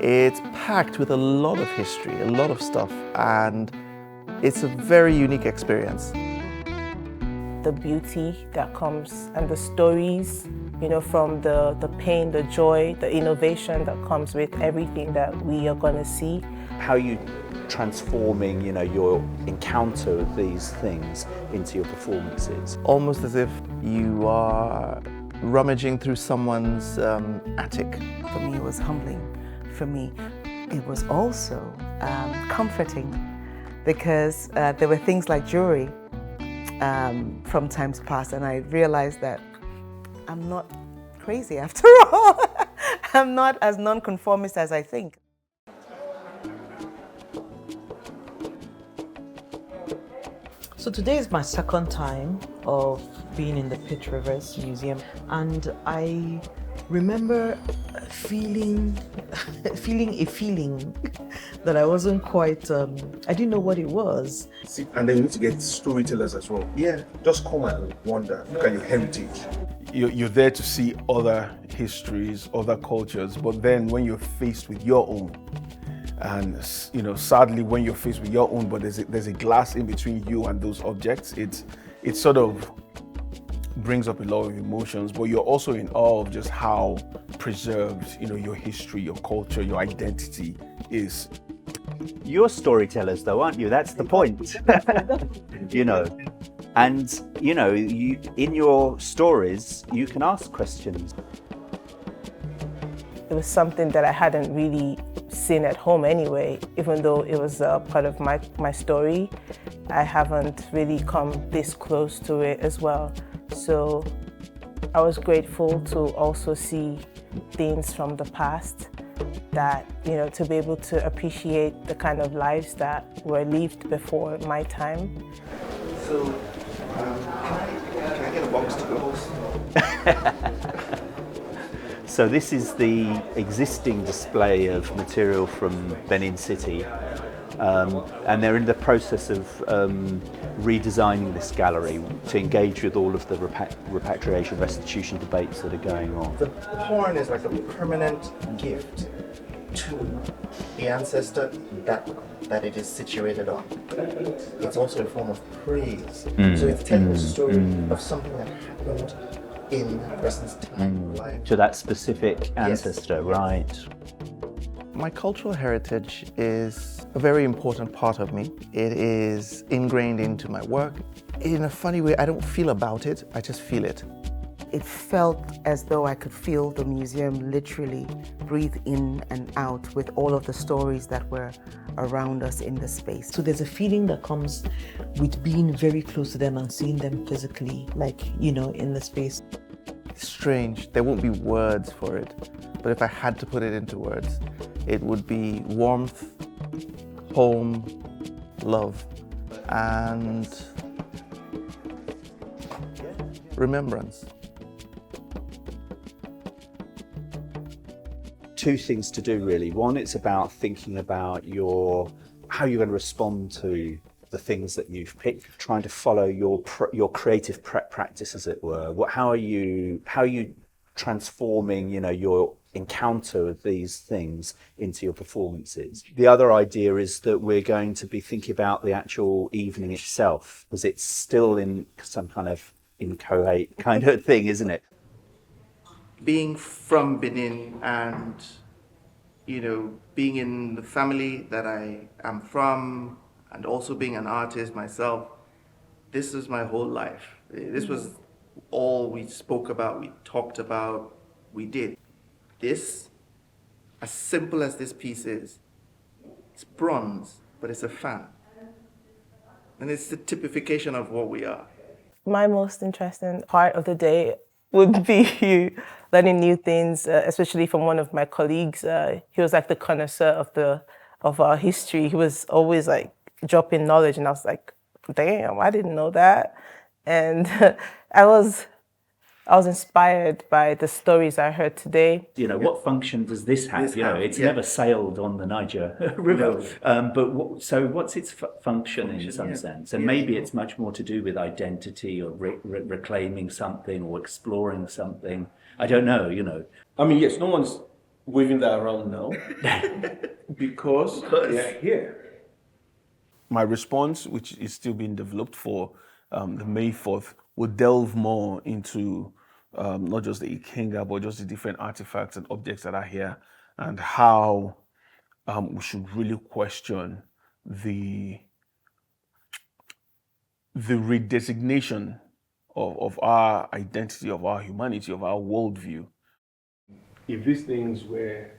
It's packed with a lot of history, a lot of stuff, and it's a very unique experience. The beauty that comes and the stories, from the pain, the joy, the innovation that comes with everything that we are going to see. How are you transforming, your encounter of these things into your performances? Almost as if you are rummaging through someone's attic. For me, it was humbling. For me, it was also comforting, because there were things like jewelry from times past, and I realized that I'm not crazy after all. I'm not as nonconformist as I think. So today is my second time of being in the Pitt Rivers Museum, and I remember feeling a feeling that I wasn't quite, I didn't know what it was. And then you need to get storytellers as well. Yeah, just come and wonder, look at your heritage. You're there to see other histories, other cultures, but then when you're faced with your own, and sadly when you're faced with your own, but there's a glass in between you and those objects, it sort of brings up a lot of emotions, but you're also in awe of just how preserved, your history, your culture, your identity is. You're storytellers though, aren't you? That's the point. And you in your stories, you can ask questions. It was something that I hadn't really seen at home anyway, even though it was part of my story. I haven't really come this close to it as well. So I was grateful to also see things from the past that, to be able to appreciate the kind of lives that were lived before my time. So, can I get a box to go? So this is the existing display of material from Benin City, and they're in the process of redesigning this gallery to engage with all of the repatriation, restitution debates that are going on. The horn is like a permanent gift to the ancestor that it is situated on. It's also a form of praise. So it's telling the story of something that happened in that person's time of life. To that specific ancestor, Yes. Right. My cultural heritage is a very important part of me. It is ingrained into my work. In a funny way, I don't feel about it, I just feel it. It felt as though I could feel the museum literally breathe in and out with all of the stories that were around us in the space. So there's a feeling that comes with being very close to them and seeing them physically, in the space. Strange, there won't be words for it, but if I had to put it into words, it would be warmth, home, love, and remembrance. Two things to do really. One, it's about thinking about how you're going to respond to the things that you've picked, trying to follow your creative practice, as it were. How are you transforming, your encounter of these things into your performances? The other idea is that we're going to be thinking about the actual evening itself, because it's still in some kind of inchoate kind of thing, isn't it? Being from Benin and, being in the family that I am from, and also being an artist myself, this is my whole life. This was all we spoke about, we talked about, we did. This, as simple as this piece is, it's bronze, but it's a fan. And it's the typification of what we are. My most interesting part of the day would be learning new things, especially from one of my colleagues. He was like the connoisseur of our history. He was always like dropping knowledge, and I was like, damn, I didn't know that. And I was inspired by the stories I heard today. What function does this have? It's never sailed on the Niger River. So what's its function in some sense? And maybe it's much more to do with identity or reclaiming something or exploring something. I don't know, I mean, yes, no one's waving that around now? because they are here. My response, which is still being developed for the May 4th, will delve more into not just the Ikenga, but just the different artifacts and objects that are here, and how we should really question the redesignation of our identity, of our humanity, of our worldview. If these things were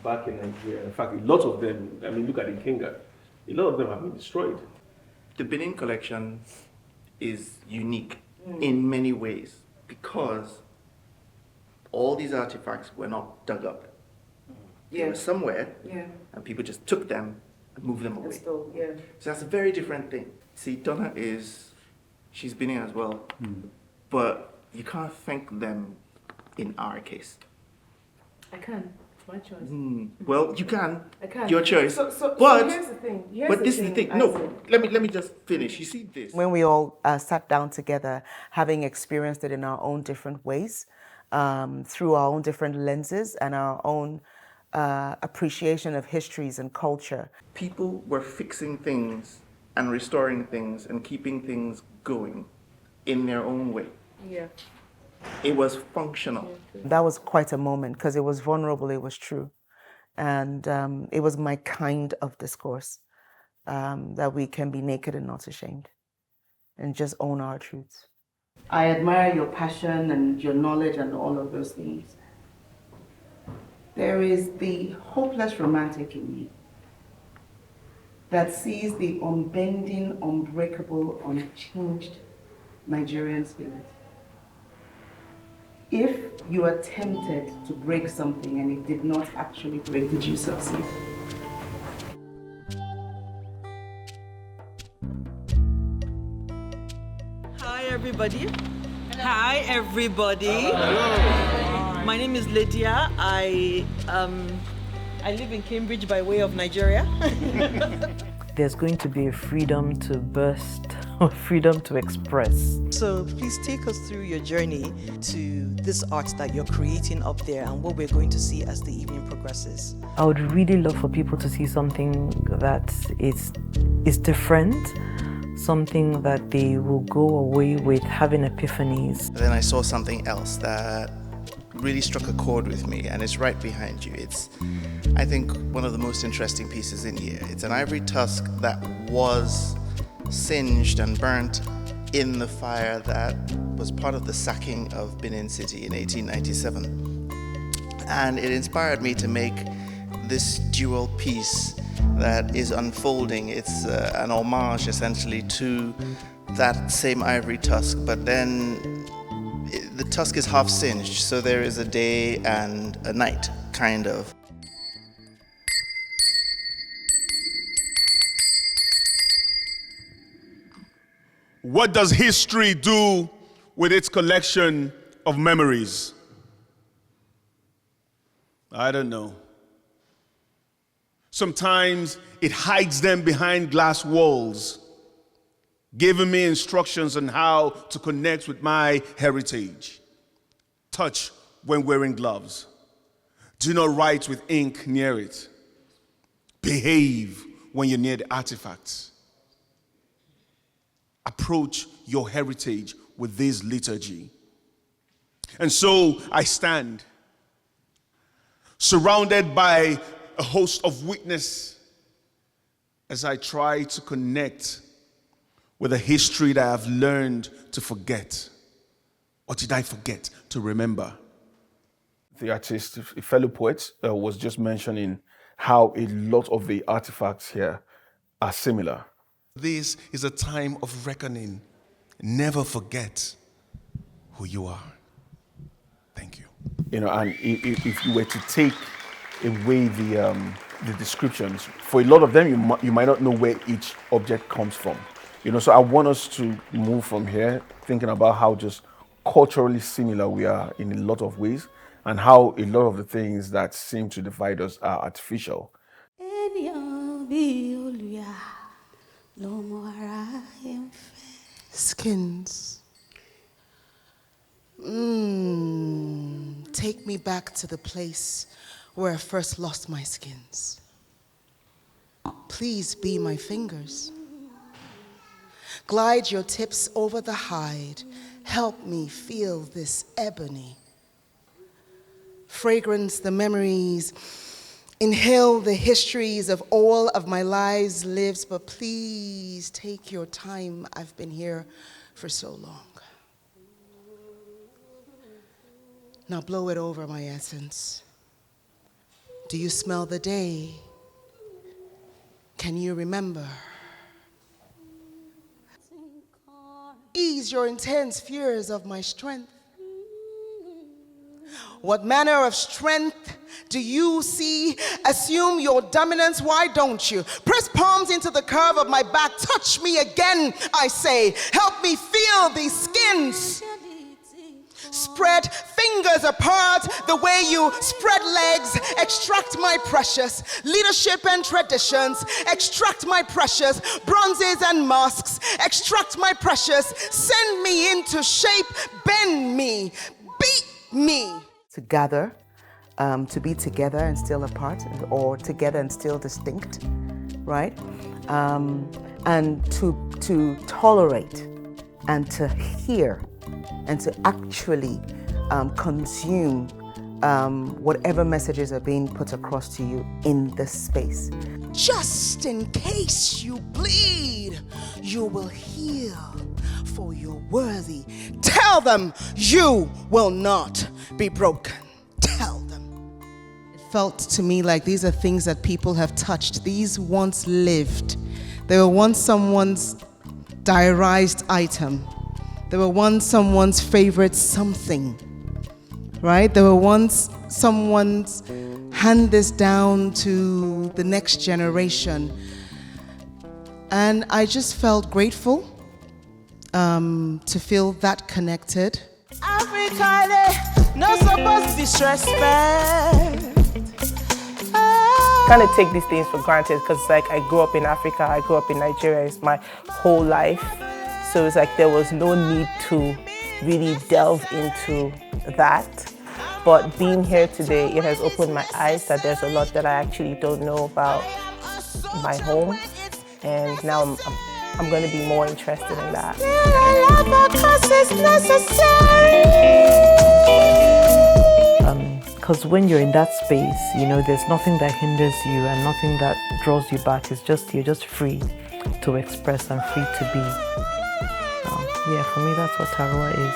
back in Nigeria, in fact, a lot of them, I mean, look at Ikenga, a lot of them have been destroyed. The Benin collection is unique in many ways because all these artifacts were not dug up. They were somewhere, and people just took them and moved them away. So that's a very different thing. See, Donna she's Benin as well, but you can't thank them in our case. I can. It's my choice. Well, you can. I can. Your choice. So but here's the thing. This is the thing. No, let me just finish. You see this. When we all sat down together, having experienced it in our own different ways, through our own different lenses and our own appreciation of histories and culture. People were fixing things and restoring things and keeping things going in their own way. Yeah. It was functional. That was quite a moment because it was vulnerable, it was true. And it was my kind of discourse, that we can be naked and not ashamed and just own our truths. I admire your passion and your knowledge and all of those things. There is the hopeless romantic in me that sees the unbending, unbreakable, unchanged Nigerian spirit. If you are tempted to break something and it did not actually break, did you succeed? Hi, everybody. Hi, everybody. Hello. My name is Lydia. I live in Cambridge by way of Nigeria. There's going to be a freedom to burst, or freedom to express. So please take us through your journey to this art that you're creating up there and what we're going to see as the evening progresses. I would really love for people to see something that is different, something that they will go away with having epiphanies. Then I saw something else that really struck a chord with me, and it's right behind you. It's, I think, one of the most interesting pieces in here. It's an ivory tusk that was singed and burnt in the fire that was part of the sacking of Benin City in 1897. And it inspired me to make this dual piece that is unfolding. It's an homage essentially to that same ivory tusk, but then the tusk is half singed, so there is a day and a night, kind of. What does history do with its collection of memories? I don't know. Sometimes it hides them behind glass walls, giving me instructions on how to connect with my heritage. Touch when wearing gloves. Do not write with ink near it. Behave when you're near the artifacts. Approach your heritage with this liturgy. And so I stand, surrounded by a host of witnesses as I try to connect with a history that I've learned to forget. Or did I forget to remember? The artist, a fellow poet, was just mentioning how a lot of the artifacts here are similar. This is a time of reckoning. Never forget who you are. Thank you. You know, and if you were to take away the descriptions, for a lot of them, you might not know where each object comes from. You know, so I want us to move from here, thinking about how just culturally similar we are in a lot of ways, and how a lot of the things that seem to divide us are artificial. Skins. Take me back to the place where I first lost my skins. Please be my fingers. Glide your tips over the hide. Help me feel this ebony. Fragrance the memories. Inhale the histories of all of my lives lived, but please take your time. I've been here for so long. Now blow it over my essence. Do you smell the day? Can you remember? Ease your intense fears of my strength. What manner of strength do you see? Assume your dominance, why don't you? Press palms into the curve of my back. Touch me again, I say. Help me feel these skins. Spread fingers apart the way you spread legs. Extract my precious leadership and traditions. Extract my precious bronzes and masks. Extract my precious. Send me into shape. Bend me. Beat me. To gather, to be together and still apart, or together and still distinct, right? And to tolerate and to hear and to actually consume whatever messages are being put across to you in this space. Just in case you bleed, you will heal, for you're worthy. Tell them you will not be broken. Tell them. It felt to me like these are things that people have touched. These once lived. They were once someone's diarized item. They were once someone's favorite something, right? They were once someone's hand this down to the next generation. And I just felt grateful to feel that connected. Africa, no supposed disrespect. Kind of take these things for granted because like I grew up in Africa, I grew up in Nigeria, it's my whole life. So it's like there was no need to really delve into that. But being here today, it has opened my eyes that there's a lot that I actually don't know about my home. And now I'm going to be more interested in that. Because when you're in that space, you know, there's nothing that hinders you and nothing that draws you back. It's just, you're just free to express and free to be. Yeah, for me, that's what Taruwa is.